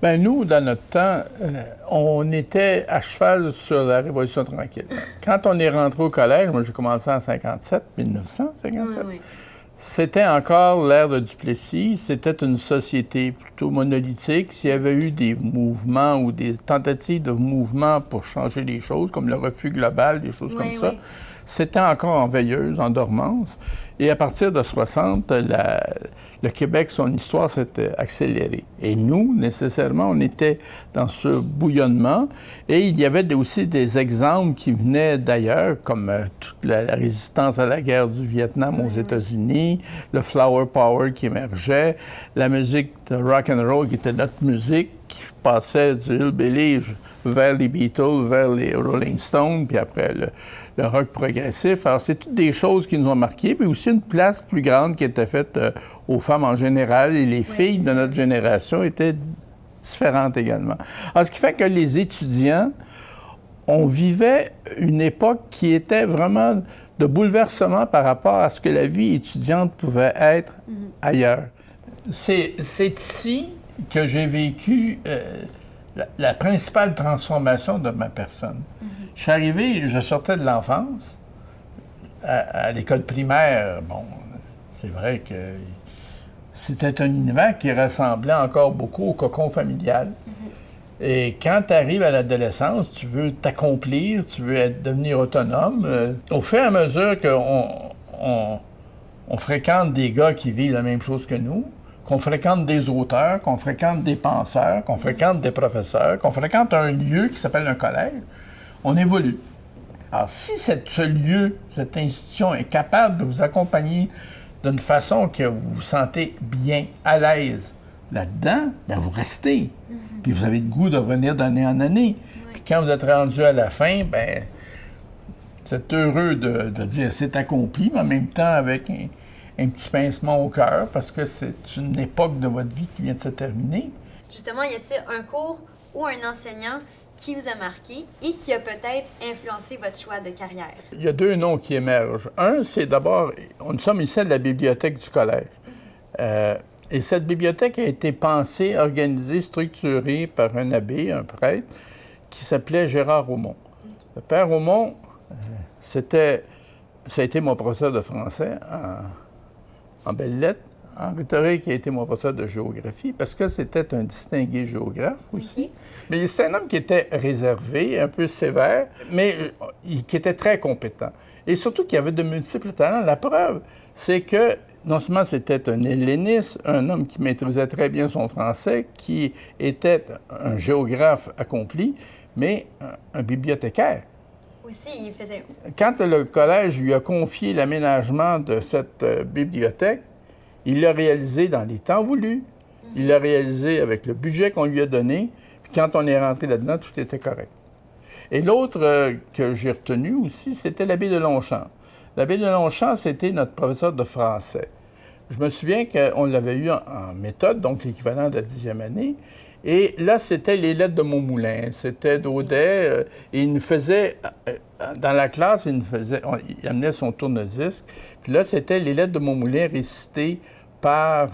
Bien, nous, dans notre temps, on était à cheval sur la Révolution tranquille. Quand on est rentré au collège, moi j'ai commencé en 1957, Oui. c'était encore l'ère de Duplessis. C'était une société plutôt monolithique. S'il y avait eu des mouvements ou des tentatives de mouvements pour changer les choses, comme le refus global, des choses comme ça, c'était encore en veilleuse, en dormance. Et à partir de 60, le Québec, son histoire s'était accélérée. Et nous, nécessairement, on était dans ce bouillonnement. Et il y avait aussi des exemples qui venaient d'ailleurs, comme toute la résistance à la guerre du Vietnam aux États-Unis, le Flower Power qui émergeait, la musique de rock and roll qui était notre musique, qui passait du hillbilly vers les Beatles, vers les Rolling Stones, puis après le rock progressif. Alors, c'est toutes des choses qui nous ont marquées, puis aussi une place plus grande qui était faite aux femmes en général, et les filles de notre génération étaient différentes également. Alors, ce qui fait que les étudiants, on vivait une époque qui était vraiment de bouleversement par rapport à ce que la vie étudiante pouvait être ailleurs. C'est ici que j'ai vécu la principale transformation de ma personne. Je suis arrivé, je sortais de l'enfance, à l'école primaire. Bon, c'est vrai que c'était un univers qui ressemblait encore beaucoup au cocon familial. Et quand tu arrives à l'adolescence, tu veux t'accomplir, tu veux devenir autonome. Au fur et à mesure qu'on fréquente des gars qui vivent la même chose que nous, qu'on fréquente des auteurs, qu'on fréquente des penseurs, qu'on fréquente des professeurs, qu'on fréquente un lieu qui s'appelle un collège, on évolue. Alors, si ce lieu, cette institution est capable de vous accompagner d'une façon que vous vous sentez bien, à l'aise là-dedans, bien, vous restez. Puis vous avez le goût de revenir d'année en année. Puis quand vous êtes rendu à la fin, bien, vous êtes heureux de dire c'est accompli, mais en même temps avec un petit pincement au cœur, parce que c'est une époque de votre vie qui vient de se terminer. Justement, y a-t-il un cours ou un enseignant qui vous a marqué et qui a peut-être influencé votre choix de carrière? Il y a deux noms qui émergent. Un, c'est d'abord, nous sommes ici à la bibliothèque du collège. Et cette bibliothèque a été pensée, organisée, structurée par un abbé, un prêtre, qui s'appelait Gérard Aumont. Le père Aumont, ça a été mon professeur de français en belles lettres. En rhétorique, il a été mon professeur de géographie, parce que c'était un distingué géographe aussi. Mais c'était un homme qui était réservé, un peu sévère, mais qui était très compétent. Et surtout qui avait de multiples talents. La preuve, c'est que non seulement c'était un helléniste, un homme qui maîtrisait très bien son français, qui était un géographe accompli, mais un bibliothécaire. Aussi, il faisait... Quand le collège lui a confié l'aménagement de cette bibliothèque, il l'a réalisé dans les temps voulus. Il l'a réalisé avec le budget qu'on lui a donné. Puis quand on est rentré là-dedans, tout était correct. Et l'autre que j'ai retenu aussi, c'était l'abbé de Longchamp. L'abbé de Longchamp, c'était notre professeur de français. Je me souviens qu'on l'avait eu en méthode, donc l'équivalent de la 10e année. Et là, c'était les lettres de Montmoulin. C'était Daudet. Et il nous faisait, dans la classe, il amenait son tourne-disque. Puis là, c'était les lettres de Montmoulin récitées par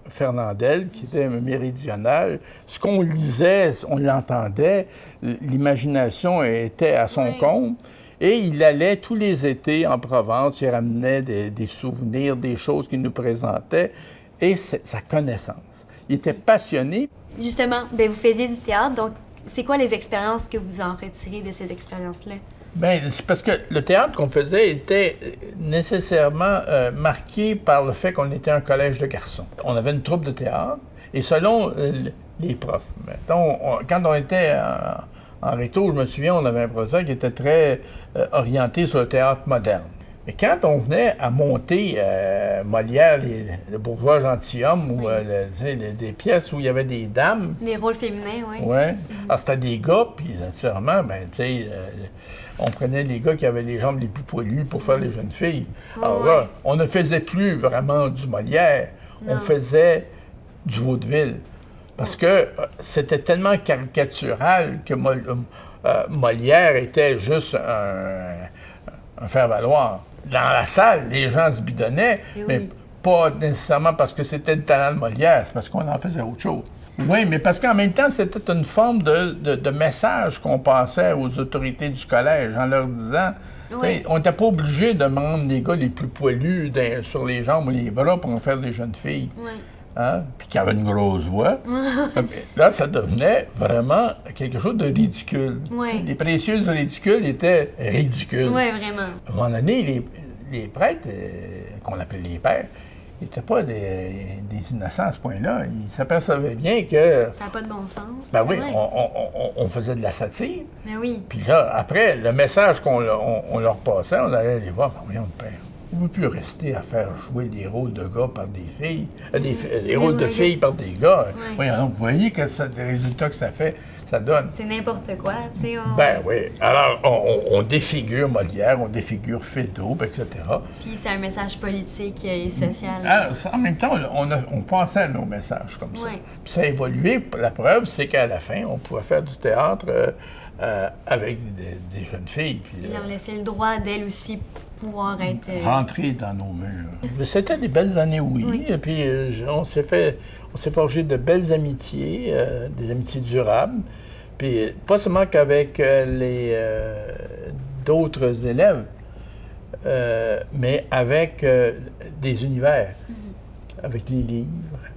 Fernandel, qui était méridional. Ce qu'on lisait, on l'entendait. L'imagination était à son comble. Et il allait tous les étés en Provence, il ramenait des souvenirs, des choses qu'il nous présentait, et sa connaissance. Il était passionné. Justement, bien, vous faisiez du théâtre, donc c'est quoi les expériences que vous en retirez de ces expériences-là? Bien, c'est parce que le théâtre qu'on faisait était nécessairement marqué par le fait qu'on était un collège de garçons. On avait une troupe de théâtre, et selon les profs, mettons, quand on était en réto, je me souviens, on avait un professeur qui était très orienté sur le théâtre moderne. Mais quand on venait à monter Molière, le bourgeois gentilhomme, ou des pièces où il y avait des dames... Des rôles féminins, oui. Oui. Alors, c'était des gars, puis naturellement, ben, tu sais, on prenait les gars qui avaient les jambes les plus poilues pour faire les jeunes filles. Alors là, on ne faisait plus vraiment du Molière, on faisait du vaudeville. Parce que c'était tellement caricatural que Molière était juste un faire-valoir. Dans la salle, les gens se bidonnaient, mais pas nécessairement parce que c'était le talent de Molière, c'est parce qu'on en faisait autre chose. Oui, mais parce qu'en même temps, c'était une forme de message qu'on passait aux autorités du collège en leur disant, Oui. on n'était pas obligé de rendre les gars les plus poilus sur les jambes ou les bras pour en faire des jeunes filles. Oui. Hein? Puis qui avaient une grosse voix. Là, ça devenait vraiment quelque chose de ridicule. Oui. Les précieuses ridicules étaient ridicules. Oui, vraiment. À un moment donné, les prêtres, qu'on appelait les pères, n'étaient pas des innocents à ce point-là. Ils s'apercevaient bien que... Ça n'a pas de bon sens. Ben oui, Ouais. on faisait de la satire. Mais oui. Puis là, après, le message qu'on leur passait, on allait les voir. Ben voyons, père, on ne peut plus rester à faire jouer des rôles de gars par des filles, des rôles de filles par des gars. Ouais. Voyons donc, vous voyez les résultats que ça donne. C'est n'importe quoi, tu sais. Ben oui. Alors, on défigure Molière, on défigure Feydeau, etc. Puis c'est un message politique et social. Alors, en même temps, on pensait à nos messages comme ça. Ouais. Puis ça a évolué. La preuve, c'est qu'à la fin, on pouvait faire du théâtre avec des jeunes filles. Puis, Ils leur laissaient le droit d'elles aussi pouvoir être. rentrer dans nos murs. C'était des belles années, oui. Oui. Et puis, on s'est forgé de belles amitiés, des amitiés durables. Puis, pas seulement qu'avec d'autres élèves, mais avec des univers, avec les livres,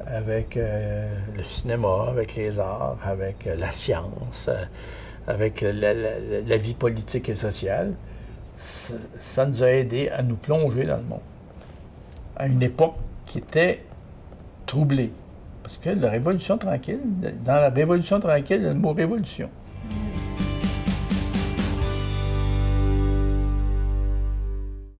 avec le cinéma, avec les arts, avec la science, avec la vie politique et sociale. Ça nous a aidés à nous plonger dans le monde, à une époque qui était troublée. Parce que la Révolution tranquille, dans la Révolution tranquille, il y a le mot révolution.